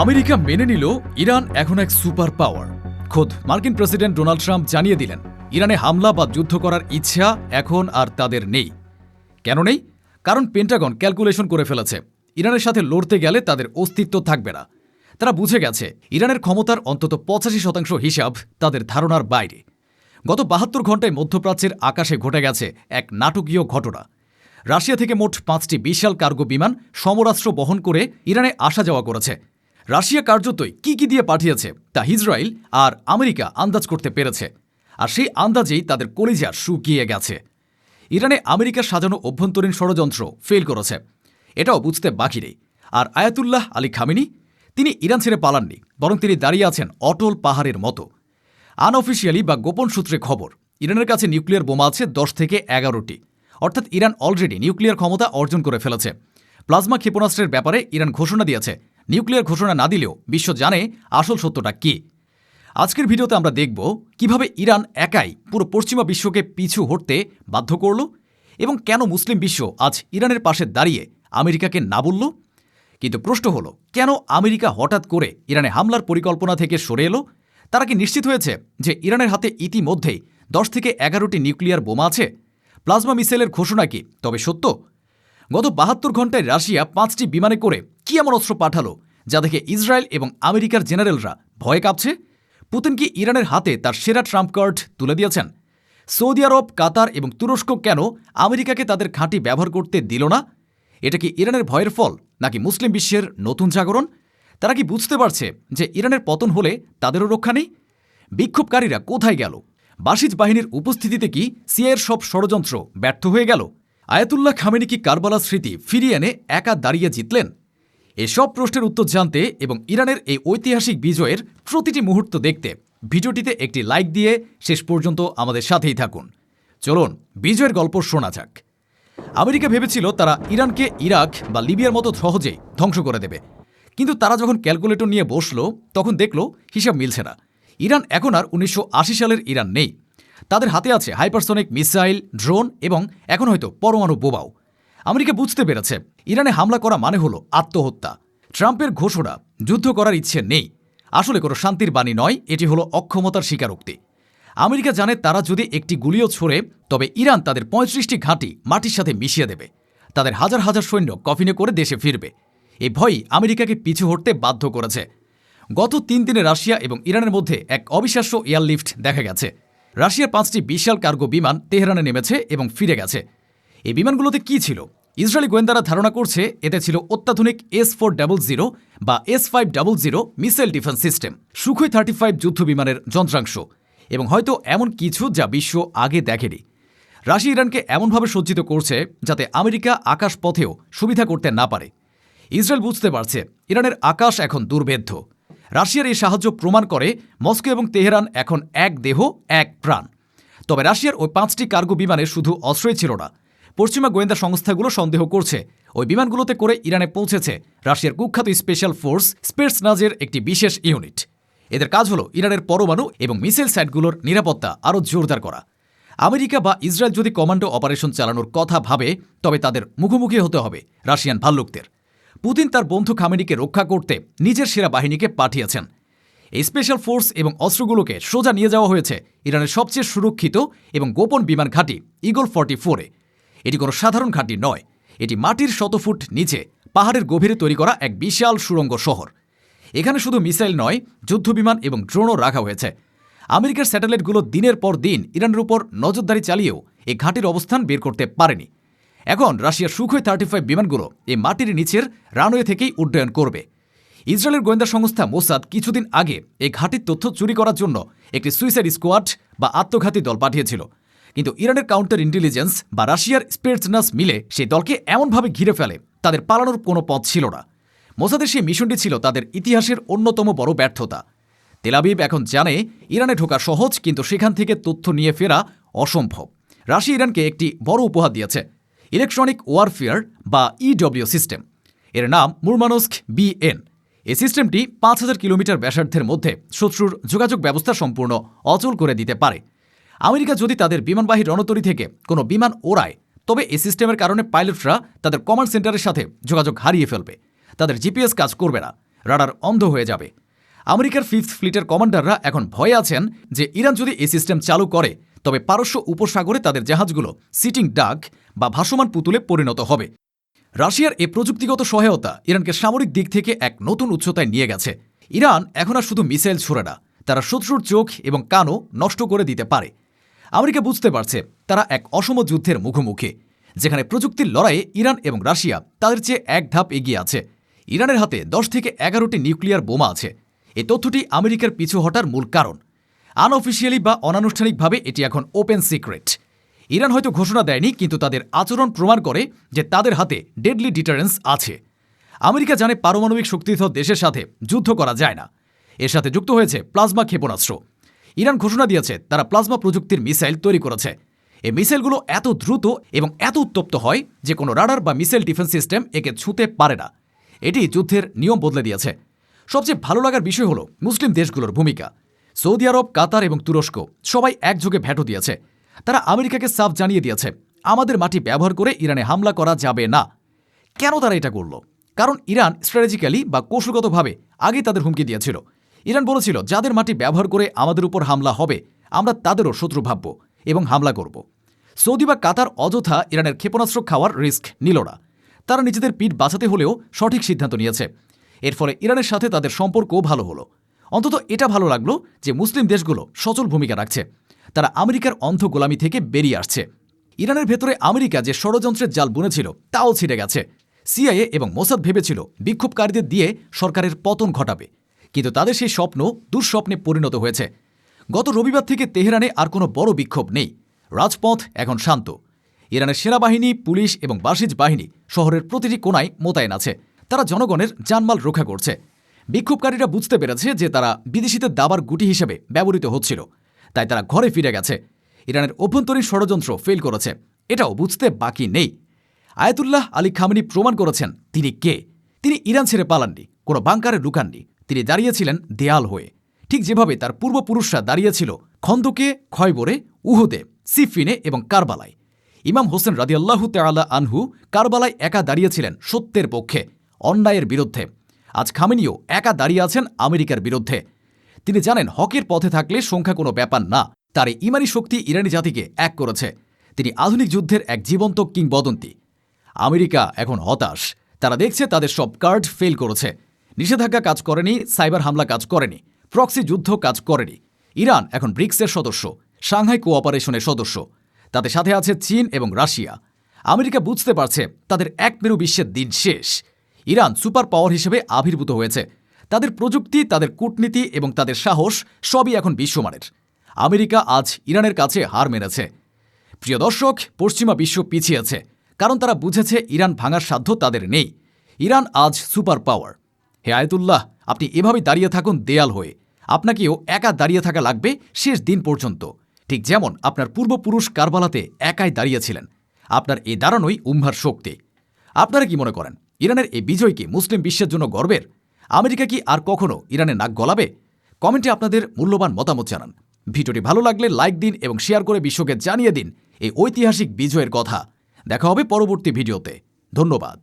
America মেনে নিল Iran এখন এক সুপার পাওয়ার। খোদ মার্কিন প্রেসিডেন্ট ডোনাল্ড ট্রাম্প জানিয়ে দিলেন ইরানে হামলা বা যুদ্ধ করার ইচ্ছা এখন আর তাদের নেই। কেন নেই? কারণ পেন্টাগন ক্যালকুলেশন করে ফেলেছে ইরানের সাথে লড়তে গেলে তাদের অস্তিত্ব থাকবে না। তারা বুঝে গেছে ইরানের ক্ষমতার অন্তত 85% হিসাব তাদের ধারণার বাইরে। গত 72 ঘণ্টায় মধ্যপ্রাচ্যের আকাশে ঘটে গেছে এক নাটকীয় ঘটনা। রাশিয়া থেকে মোট 5টি বিশাল কার্গো বিমান সমরাস্ত্র বহন করে ইরানে আসা যাওয়া করেছে। রাশিয়া কার্যতই কি দিয়ে পাঠিয়েছে তা ইসরায়েল আর আমেরিকা আন্দাজ করতে পেরেছে, আর সেই আন্দাজেই তাদের কলিজা শুকিয়ে গেছে। ইরানে আমেরিকার সাজানো অভ্যন্তরীণ ষড়যন্ত্র ফেল করেছে, এটাও বুঝতে বাকি নেই। আর আয়াতুল্লাহ আলী খামেনি, তিনি ইরান ছেড়ে পালাননি, বরং তিনি দাঁড়িয়ে আছেন অটল পাহাড়ের মতো। আনঅফিসিয়ালি বা গোপন সূত্রে খবর, ইরানের কাছে নিউক্লিয়ার বোমা আছে 10 থেকে 11টি, অর্থাৎ ইরান অলরেডি নিউক্লিয়ার ক্ষমতা অর্জন করে ফেলেছে। প্লাজমা ক্ষেপণাস্ত্রের ব্যাপারে ইরান ঘোষণা দিয়েছে। নিউক্লিয়ার ঘোষণা না দিলেও বিশ্ব জানে আসল সত্যটা কি। আজকের ভিডিওতে আমরা দেখব কিভাবে ইরান একাই পুরো পশ্চিমা বিশ্বকে পিছু হটতে বাধ্য করল, এবং কেন মুসলিম বিশ্ব আজ ইরানের পাশে দাঁড়িয়ে আমেরিকাকে না বলল। কিন্তু প্রশ্ন হলো, কেন আমেরিকা হঠাৎ করে ইরানে হামলার পরিকল্পনা থেকে সরে এলো? তারা কি নিশ্চিত হয়েছে যে ইরানের হাতে ইতিমধ্যেই 10 থেকে 11টি নিউক্লিয়ার বোমা আছে? প্লাজমা মিসাইলের ঘোষণা কি তবে সত্য? গত 72 ঘণ্টায় রাশিয়া 5টি বিমানে করে কি এমন অস্ত্র পাঠালো যা দেখে ইসরায়েল এবং আমেরিকার জেনারেলরা ভয়ে কাঁপছে? পুতিন কি ইরানের হাতে তার সেরা ট্রাম্প কার্ড তুলে দিয়েছেন? সৌদি আরব, কাতার এবং তুরস্ক কেন আমেরিকাকে তাদের ঘাঁটি ব্যবহার করতে দিল না? এটা কি ইরানের ভয়ের ফল, নাকি মুসলিম বিশ্বের নতুন জাগরণ? তারা কি বুঝতে পারছে যে ইরানের পতন হলে তাদেরও রক্ষা নেই? বিক্ষোভকারীরা কোথায় গেল? বাসিজ বাহিনীর উপস্থিতিতে কি সিআইএর সব ষড়যন্ত্র ব্যর্থ হয়ে গেল? আয়াতুল্লাহ খামেনি কি কারবালার স্মৃতি ফিরিয়ে এনে একা দাঁড়িয়ে জিতলেন? এসব প্রশ্নের উত্তর জানতে এবং ইরানের এই ঐতিহাসিক বিজয়ের প্রতিটি মুহূর্ত দেখতে ভিডিওটিতে একটি লাইক দিয়ে শেষ পর্যন্ত আমাদের সাথেই থাকুন। চলুন বিজয়ের গল্প শোনা যাক। আমেরিকা ভেবেছিল তারা ইরানকে ইরাক বা লিবিয়ার মতো সহজেই ধ্বংস করে দেবে, কিন্তু তারা যখন ক্যালকুলেটর নিয়ে বসল তখন দেখল হিসাব মিলছে না। ইরান এখন আর 1980 সালের ইরান নেই। তাদের হাতে আছে হাইপারসনিক মিসাইল, ড্রোন এবং এখন হয়তো পরমাণু বোমাও। আমেরিকা বুঝতে পেরেছে ইরানে হামলা করা মানে হলো আত্মহত্যা। ট্রাম্পের ঘোষণা যুদ্ধ করার ইচ্ছে নেই আসলে কোনো শান্তির বাণী নয়, এটি হলো অক্ষমতার স্বীকারোক্তি। আমেরিকা জানে তারা যদি একটি গুলিও ছোড়ে তবে ইরান তাদের 35টি ঘাঁটি মাটির সাথে মিশিয়ে দেবে, তাদের হাজার হাজার সৈন্য কফিনে করে দেশে ফিরবে। এই ভয়ই আমেরিকাকে পিছু হটতে বাধ্য করেছে। গত 3 দিনে রাশিয়া এবং ইরানের মধ্যে এক অবিশ্বাস্য এয়ারলিফট দেখা গেছে। রাশিয়ার 5টি বিশাল কার্গো বিমান তেহরানে নেমেছে এবং ফিরে গেছে। এই বিমানগুলোতে কি ছিল? ইসরায়েলি গোয়েন্দারা ধারণা করছে এতে ছিল অত্যাধুনিক S-400 বা S-500 missile defence system, Sukhoi 35 যুদ্ধ বিমানের যন্ত্রাংশ এবং হয়তো এমন কিছু যা বিশ্ব আগে দেখেনি। রাশিয়া ইরানকে এমনভাবে সজ্জিত করছে যাতে আমেরিকা আকাশ পথেও সুবিধা করতে না পারে। ইসরায়েল বুঝতে পারছে ইরানের আকাশ এখন দুর্ভেদ্য। রাশিয়ার এই সাহায্য প্রমাণ করে মস্কো এবং তেহরান এখন এক দেহ এক প্রাণ। তবে রাশিয়ার ওই 5টি কার্গো বিমানে শুধু অস্ত্রই ছিল না। পশ্চিমা গোয়েন্দা সংস্থাগুলো সন্দেহ করছে ওই বিমানগুলোতে করে ইরানে পৌঁছেছে রাশিয়ার কুখ্যাত স্পেশাল ফোর্স স্পেটসনাজের একটি বিশেষ ইউনিট। এদের কাজ হলো ইরানের পরমাণু এবং মিসাইল সাইটগুলোর নিরাপত্তা আরও জোরদার করা। আমেরিকা বা ইসরায়েল যদি কমান্ডো অপারেশন চালানোর কথা ভাবে তবে তাদের মুখোমুখি হতে হবে রাশিয়ান ভাল্লুকদের। পুতিন তার বন্ধু খামেনিকে রক্ষা করতে নিজের সেরা বাহিনীকে পাঠিয়েছেন। এই স্পেশাল ফোর্স এবং অস্ত্রগুলোকে সোজা নিয়ে যাওয়া হয়েছে ইরানের সবচেয়ে সুরক্ষিত এবং গোপন বিমান ঘাঁটি ইগল 44-এ। এটি কোনো সাধারণ ঘাঁটি নয়, এটি মাটির 100 ফুট নিচে পাহাড়ের গভীরে তৈরি করা এক বিশাল সুড়ঙ্গ শহর। এখানে শুধু মিসাইল নয়, যুদ্ধবিমান এবং ড্রোনও রাখা হয়েছে। আমেরিকার স্যাটেলাইটগুলো দিনের পর দিন ইরানের উপর নজরদারি চালিয়েও এই ঘাঁটির অবস্থান বের করতে পারেনি। এখন রাশিয়ার সুখোই 35 বিমানগুলো এই মাটির নিচের রানওয়ে থেকেই উড্ডয়ন করবে। ইসরায়েলের গোয়েন্দা সংস্থা মোসাদ কিছুদিন আগে এই ঘাঁটির তথ্য চুরি করার জন্য একটি সুইসাইড স্কোয়াড বা আত্মঘাতী দল পাঠিয়েছিল, কিন্তু ইরানের কাউন্টার ইন্টেলিজেন্স বা রাশিয়ার স্পেটসনাস মিলে সেই দলকে এমনভাবে ঘিরে ফেলে তাদের পালানোর কোনো পথ ছিল না। মোসাদের সেই মিশনটি ছিল তাদের ইতিহাসের অন্যতম বড় ব্যর্থতা। তেল আবিব এখন জানে ইরানে ঢোকা সহজ, কিন্তু সেখান থেকে তথ্য নিয়ে ফেরা অসম্ভব। রাশিয়া ইরানকে একটি বড় উপহার দিয়েছে, ইলেকট্রনিক ওয়ারফেয়ার বা EW সিস্টেম। এর নাম মুরমানস্ক BN। এই সিস্টেমটি 5000 কিলোমিটার ব্যাসার্ধের মধ্যে শত্রুর যোগাযোগ ব্যবস্থা সম্পূর্ণ অচল করে দিতে পারে। আমেরিকা যদি তাদের বিমানবাহী রণতরী থেকে কোনো বিমান ওড়ায় তবে এই সিস্টেমের কারণে পাইলটরা তাদের কমান্ড সেন্টারের সাথে যোগাযোগ হারিয়ে ফেলবে, তাদের GPS কাজ করবে না। রাডার অন্ধ হয়ে যাবে। আমেরিকার 5th ফ্লিটের কমান্ডাররা এখন ভয়ে আছেন যে ইরান যদি এই সিস্টেম চালু করে তবে পারস্য উপসাগরে তাদের জাহাজগুলো সিটিং ডাক বা ভাসমান পুতুলে পরিণত হবে। রাশিয়ার এই প্রযুক্তিগত সহায়তা ইরানকে সামরিক দিক থেকে এক নতুন উচ্চতায় নিয়ে গেছে। ইরান এখন আর শুধু মিসাইল ছোড়ে না, তারা শত্রুর চোখ এবং কানও নষ্ট করে দিতে পারে। আমেরিকা বুঝতে পারছে তারা এক অসম যুদ্ধের মুখোমুখি, যেখানে প্রযুক্তির লড়াইয়ে ইরান এবং রাশিয়া তাদের চেয়ে এক ধাপ এগিয়ে আছে। ইরানের হাতে 10 থেকে 11টি নিউক্লিয়ার বোমা আছে। এই তথ্যটি আমেরিকার পিছু হটার মূল কারণ। আনঅফিসিয়ালি বা অনানুষ্ঠানিকভাবে এটি এখন ওপেন সিক্রেট। ইরান হয়তো ঘোষণা দেয়নি, কিন্তু তাদের আচরণ প্রমাণ করে যে তাদের হাতে ডেডলি ডিটারেন্স আছে। আমেরিকা জানে পারমাণবিক শক্তিধর দেশের সাথে যুদ্ধ করা যায় না। এর সাথে যুক্ত হয়েছে প্লাজমা ক্ষেপণাস্ত্র। ইরান ঘোষণা দিয়েছে তারা প্লাজমা প্রযুক্তির মিসাইল তৈরি করেছে। এই মিসাইলগুলো এত দ্রুত এবং এত উত্তপ্ত হয় যে কোনো রাডার বা মিসাইল ডিফেন্স সিস্টেম একে ছুঁতে পারে না। এটি যুদ্ধের নিয়ম বদলে দিয়েছে। সবচেয়ে ভালো লাগার বিষয় হল মুসলিম দেশগুলোর ভূমিকা। সৌদি আরব, কাতার এবং তুরস্ক সবাই একযোগে ভেটো দিয়েছে। তারা আমেরিকাকে সাফ জানিয়ে দিয়েছে আমাদের মাটি ব্যবহার করে ইরানে হামলা করা যাবে না। কেন তারা এটা করল? কারণ ইরান স্ট্র্যাটেজিক্যালি বা কৌশলগতভাবে আগেই তাদের হুমকি দিয়েছিল। ইরান বলেছিল যাদের মাটি ব্যবহার করে আমাদের উপর হামলা হবে আমরা তাদেরও শত্রু ভাবব এবং হামলা করব। সৌদি বা কাতার অযথা ইরানের ক্ষেপণাস্ত্র খাওয়ার রিস্ক নিল না। তারা নিজেদের পিঠ বাঁচাতে হলেও সঠিক সিদ্ধান্ত নিয়েছে। এর ফলে ইরানের সাথে তাদের সম্পর্কও ভালো হলো। অন্তত এটা ভালো লাগলো যে মুসলিম দেশগুলো সচল ভূমিকা রাখছে। তারা আমেরিকার অন্ধ গোলামি থেকে বেরিয়ে আসছে। ইরানের ভেতরে আমেরিকা যে ষড়যন্ত্রের জাল বুনেছিল তাও ছিঁড়ে গেছে। সিআইএ এবং মোসাদ ভেবেছিল বিক্ষোভকারীদের দিয়ে সরকারের পতন ঘটাবে, কিন্তু তাদের সেই স্বপ্ন দুঃস্বপ্নে পরিণত হয়েছে। গত রবিবার থেকে তেহরানে আর কোনো বড় বিক্ষোভ নেই। রাজপথ এখন শান্ত। ইরানের সেনাবাহিনী, পুলিশ এবং বাসিজ বাহিনী শহরের প্রতিটি কোণায় মোতায়েন আছে। তারা জনগণের জানমাল রক্ষা করছে। বিক্ষোভকারীরা বুঝতে পেরেছে যে তারা বিদেশিদের দাবার গুটি হিসেবে ব্যবহৃত হচ্ছিল, তাই তারা ঘরে ফিরে গেছে। ইরানের অভ্যন্তরীণ ষড়যন্ত্র ফেল করেছে, এটাও বুঝতে বাকি নেই। আয়াতুল্লাহ আলী খামেনি প্রমাণ করেছেন তিনি কে। তিনি ইরান ছেড়ে পালাননি, কোনো বাংকারে লুকাননি। তিনি দাঁড়িয়েছিলেন দেয়াল হয়ে, ঠিক যেভাবে তার পূর্বপুরুষরা দাঁড়িয়েছিল খন্দকে, খয়বরে, উহুদে, সিফিনে এবং কারবালায়। ইমাম হোসেন রাদিয়াল্লাহু তাআলা আনহু কারবালায় একা দাঁড়িয়েছিলেন সত্যের পক্ষে, অন্যায়ের বিরুদ্ধে। আজ খামেনিও একা দাঁড়িয়ে আছেন আমেরিকার বিরুদ্ধে। তিনি জানেন হকের পথে থাকলে সংখ্যা কোনো ব্যাপার না। তার এই ইমানি শক্তি ইরানি জাতিকে এক করেছে। তিনি আধুনিক যুদ্ধের এক জীবন্ত কিংবদন্তি। আমেরিকা এখন হতাশ। তারা দেখছে তাদের সব কার্ড ফেল করেছে। নিষেধাজ্ঞা কাজ করেনি, সাইবার হামলা কাজ করেনি, প্রক্সি যুদ্ধ কাজ করেনি। ইরান এখন ব্রিক্সের সদস্য, সাংহাই কোঅপারেশনের সদস্য। তাদের সাথে আছে চীন এবং রাশিয়া। আমেরিকা বুঝতে পারছে তাদের এক মেরু বিশ্বের দিন শেষ। ইরান সুপার পাওয়ার হিসেবে আবির্ভূত হয়েছে। তাদের প্রযুক্তি, তাদের কূটনীতি এবং তাদের সাহস সবই এখন বিশ্বমানের। আমেরিকা আজ ইরানের কাছে হার মেনেছে। প্রিয় দর্শক, পশ্চিমা বিশ্ব পিছিয়েছে, কারণ তারা বুঝেছে ইরান ভাঙার সাধ্য তাদের নেই। ইরান আজ সুপার পাওয়ার। হে আয়াতুল্লাহ, আপনি এভাবেই দাঁড়িয়ে থাকুন দেয়াল হয়ে। আপনাকেও একা দাঁড়িয়ে থাকা লাগবে শেষ দিন পর্যন্ত, ঠিক যেমন আপনার পূর্বপুরুষ কারবালাতে একাই দাঁড়িয়েছিলেন। আপনার এই দাঁড়ানোই উম্মার শক্তি। আপনারা কি মনে করেন ইরানের এই বিজয় কি মুসলিম বিশ্বের জন্য গর্বের? আমেরিকা কি আর কখনো ইরানের নাক গলাবে? কমেন্টে আপনাদের মূল্যবান মতামত জানান। ভিডিওটি ভালো লাগলে লাইক দিন এবং শেয়ার করে বিশ্বকে জানিয়ে দিন এই ঐতিহাসিক বিজয়ের কথা। দেখা হবে পরবর্তী ভিডিওতে। ধন্যবাদ।